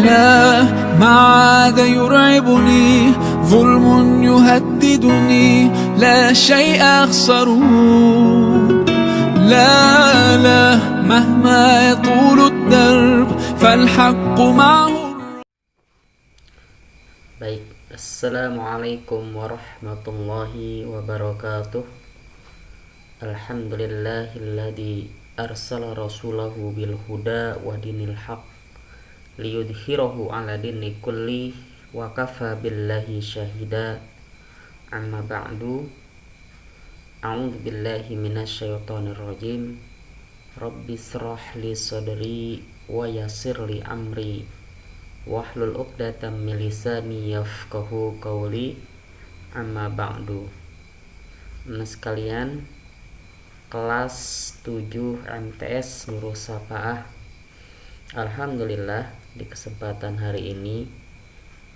لا ما عاد يرعبني ظلم يهددني لا شيء أخسره لا مهما يطول الدرب فالحق معه. Baik, Assalamualaikum warahmatullahi wabarakatuh. Alhamdulillahilladzi arsala rasulahu bil huda wa dinil haq liyudhhirahu ala dini kulli wa kafa billahi syahida. Amma ba'du. A'udzu billahi minasyaitonir rajim. Rabbi shrah li sadri wa yassir li amri wahlul 'uqdatam min lisani yafqahu qawli. Amma ba'du. Sekalian, kelas 7 MTS Nurul Safaah. Alhamdulillah, di kesempatan hari ini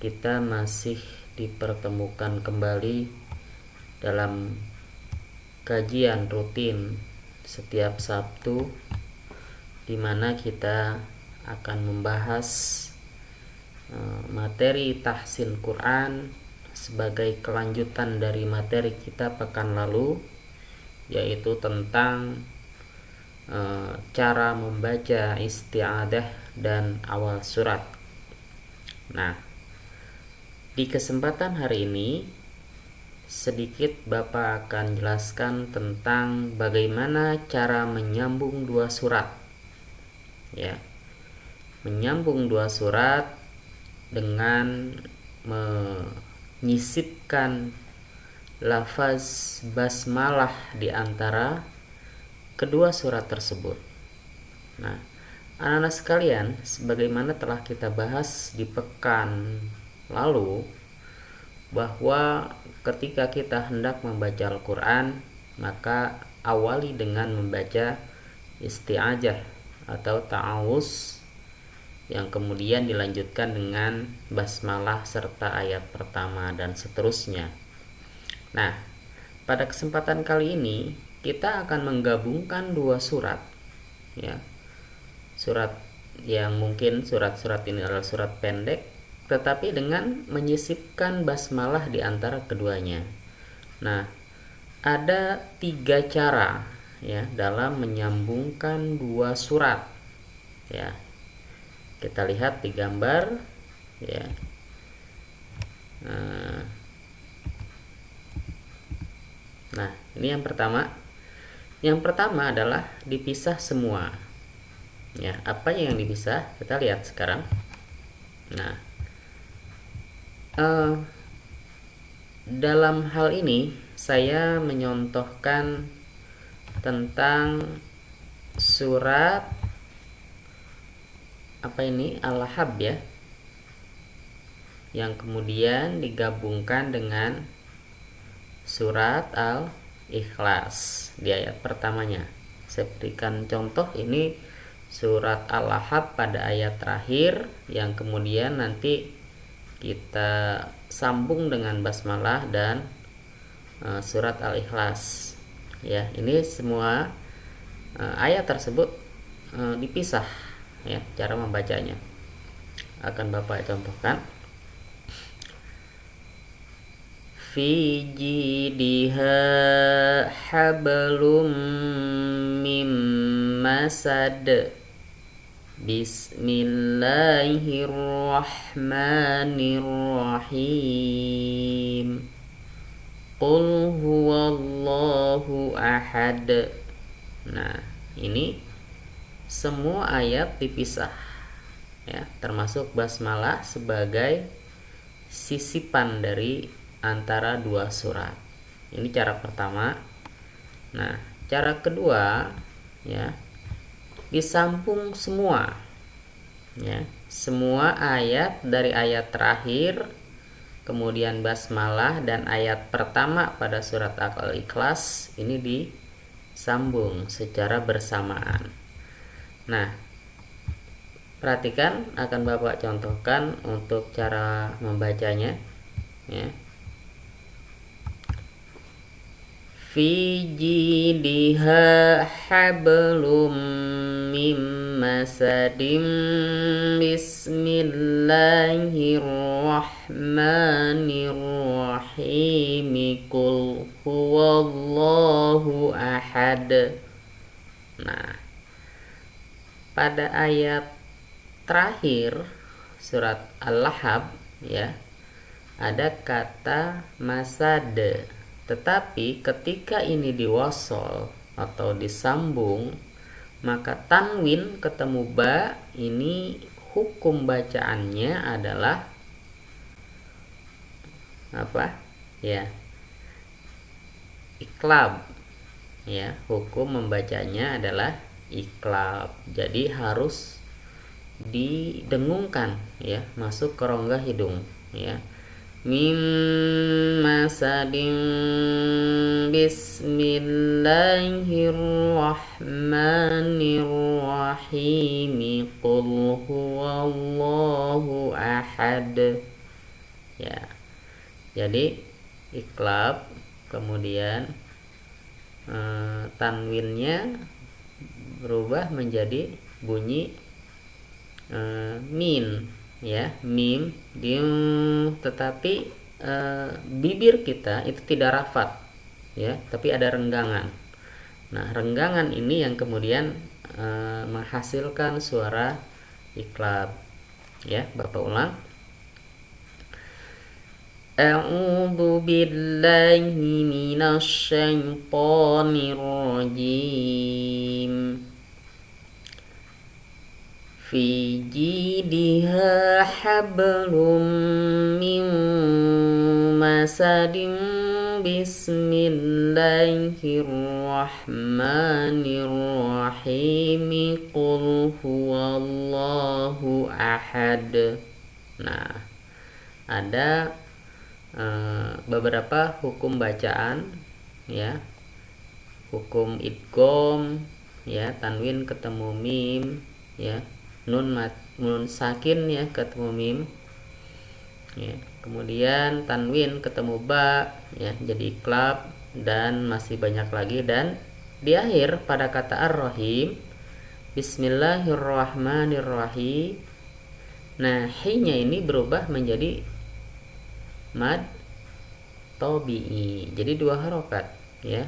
kita masih dipertemukan kembali dalam kajian rutin setiap Sabtu, di mana kita akan membahas materi tahsin Quran sebagai kelanjutan dari materi kita pekan lalu, yaitu tentang cara membaca isti'adah dan awal surat. Nah, di kesempatan hari ini sedikit Bapak akan jelaskan tentang bagaimana cara menyambung dua surat. Ya, menyambung dua surat dengan menyisipkan lafaz basmalah di antara kedua surat tersebut. Nah, anak-anak sekalian, sebagaimana telah kita bahas di pekan lalu, bahwa ketika kita hendak membaca Al-Quran, maka awali dengan membaca isti'adzah atau ta'awuz, yang kemudian dilanjutkan dengan basmalah serta ayat pertama dan seterusnya. Nah, pada kesempatan kali ini kita akan menggabungkan dua surat, ya. Surat yang mungkin surat-surat ini adalah surat pendek, tetapi dengan menyisipkan basmalah di antara keduanya. Nah, ada 3 cara, ya, dalam menyambungkan dua surat, ya. Kita lihat di gambar, ya. Nah, ini yang pertama. Yang pertama adalah dipisah semua. Ya, apa yang dipisah? Kita lihat sekarang. Nah, dalam hal ini saya menyontohkan tentang surat Al-Lahab, ya, yang kemudian digabungkan dengan surat Al-Ikhlas di ayat pertamanya. Saya berikan contoh, ini surat Al-Lahab pada ayat terakhir, yang kemudian nanti kita sambung dengan basmalah dan surat Al-Ikhlas. Ya, ini semua ayat tersebut dipisah, ya. Cara membacanya akan Bapak contohkan. Fi jidiha hablum mim masad. Bismillahirrahmanirrahim. Qul huwallahu ahad. Nah, ini semua ayat dipisah, ya, termasuk basmalah sebagai sisipan dari antara dua surat. Ini cara pertama. Nah, cara kedua, ya, disambung semua, ya, semua ayat dari ayat terakhir, kemudian basmalah dan ayat pertama pada surat Al-Ikhlas ini disambung secara bersamaan. Nah, perhatikan, akan Bapak contohkan untuk cara membacanya, ya. Fi jidiha hablum mim masadim bismillahirrahmanirrahim qul huwallahu ahad. Nah, pada ayat terakhir surat Al-Lahab ya, ada kata masad, tetapi ketika ini diwasol atau disambung, maka tanwin ketemu ba, ini hukum bacaannya adalah apa ya, iklab ya, hukum membacanya adalah iklab. Jadi harus didengungkan ya, masuk ke rongga hidung ya. Mim masadin bismillahirrahmanirrahim qul huwallahu ahad ya. Jadi iklab, kemudian tanwinnya berubah menjadi bunyi min ya, mim dim, tetapi bibir kita itu tidak rafat ya, tapi ada renggangan. Nah, renggangan ini yang kemudian menghasilkan suara iklab ya. Bapak ulang. A'udzu billahi minasy syaithanir rajim. Fi jidha hablum min masadin bismillahirrahmanirrahim qul huwallahu ahad. Nah, ada beberapa hukum bacaan ya, hukum idgham ya, tanwin ketemu mim ya, nun sakin ya ketemu mim ya, kemudian tanwin ketemu ba ya jadi iklab, dan masih banyak lagi. Dan di akhir pada kata ar-rahim, bismillahirrahmanirrahim, nah hi-nya ini berubah menjadi mad tabi'i, jadi 2 harokat ya.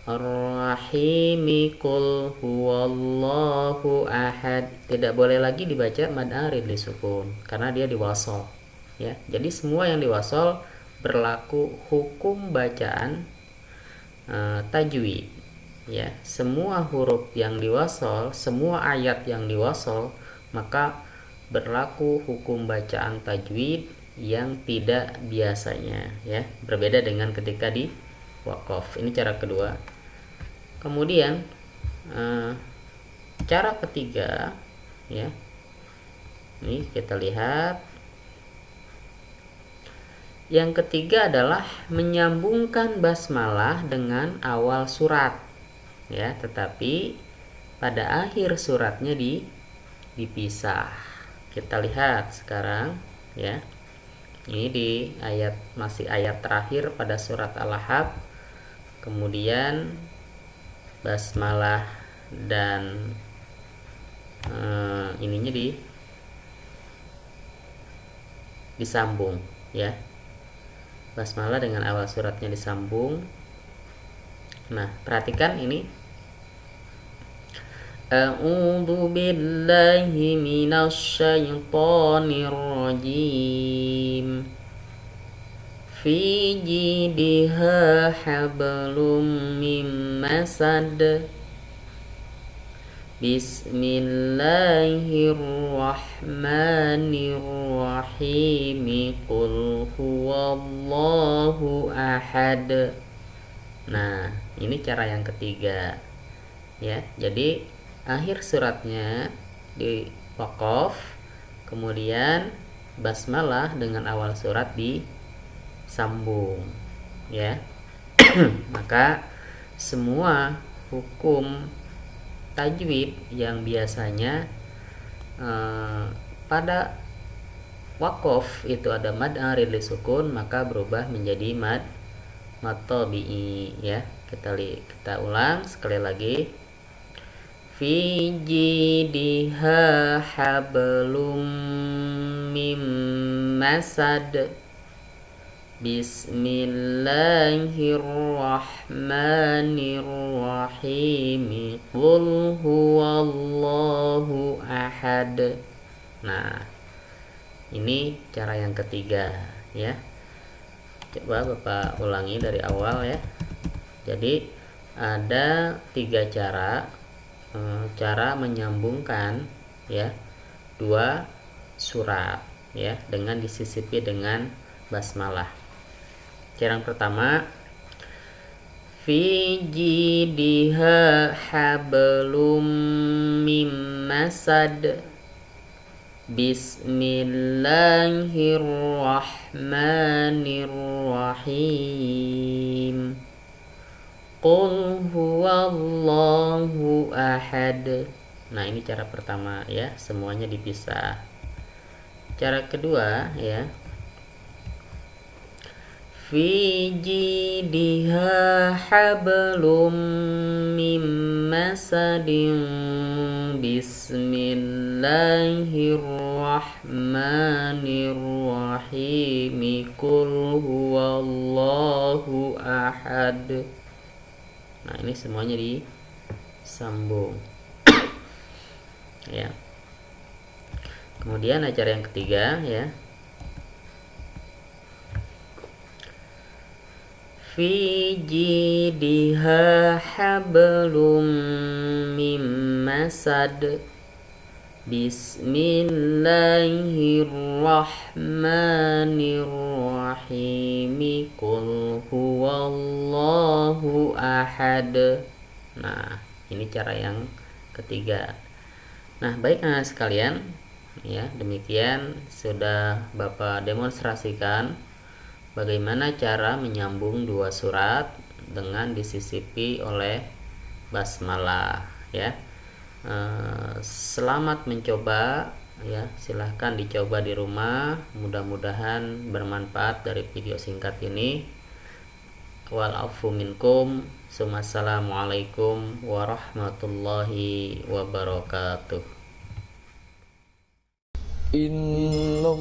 Ar-Rahimi qul huwallahu ahad, tidak boleh lagi dibaca mad arid disukun karena dia diwasol ya. Jadi semua yang diwasol berlaku hukum bacaan tajwid ya. Semua huruf yang diwasol, semua ayat yang diwasol, maka berlaku hukum bacaan tajwid yang tidak biasanya ya, berbeda dengan ketika di waqaf. Ini cara kedua. Kemudian cara ketiga ya, ini kita lihat. Yang ketiga adalah menyambungkan basmalah dengan awal surat ya, tetapi pada akhir suratnya dipisah. Kita lihat sekarang ya. Ini di masih ayat terakhir pada surat Al-Lahab, kemudian basmalah dan ininya disambung ya, basmalah dengan awal suratnya disambung. Nah, perhatikan ini. A'udzu billahi minasy syaithanir rajim. Fi jidha hablum mim masad. Bismillahirrahmanirrahim qul huwallahu ahad. Nah, ini cara yang ketiga ya. Jadi akhir suratnya di waqaf, kemudian basmalah dengan awal surat disambung ya. Maka semua hukum tajwid yang biasanya pada waqaf itu ada mad arid lisukun, maka berubah menjadi mad tabi'i ya. Kita ulang sekali lagi. fi jidiha hablum mim masad. Bismillahirrahmanirrahim. Qul huwallahu ahad. Nah, ini cara yang ketiga ya. Coba Bapak ulangi dari awal ya. Jadi ada 3 cara menyambungkan ya 2 surat ya dengan disisipi dengan basmalah. Cara yang pertama, fi jidiha hablum mim masad. Bismillahirrahmanirrahim. Qul huwallahu ahad. Nah, ini cara pertama ya, semuanya dipisah. Cara kedua ya, fi jidiha hablum mim masadin. Bismillahirrahmanirrahim. Qul huwallahu ahad. Nah, ini semuanya disambung ya. Kemudian cara yang ketiga ya, fi jidiha hablum mim masad. Bismillahirrahmanirrahim. Qul huwallahu ahad. Nah, ini cara yang ketiga. Nah, baik anak sekalian ya, demikian sudah Bapak demonstrasikan bagaimana cara menyambung 2 surat dengan disisipi oleh basmalah ya. Selamat mencoba ya, silahkan dicoba di rumah, mudah-mudahan bermanfaat dari video singkat ini. Wal afu minkum. Assalamualaikum warahmatullahi wabarakatuh. Inna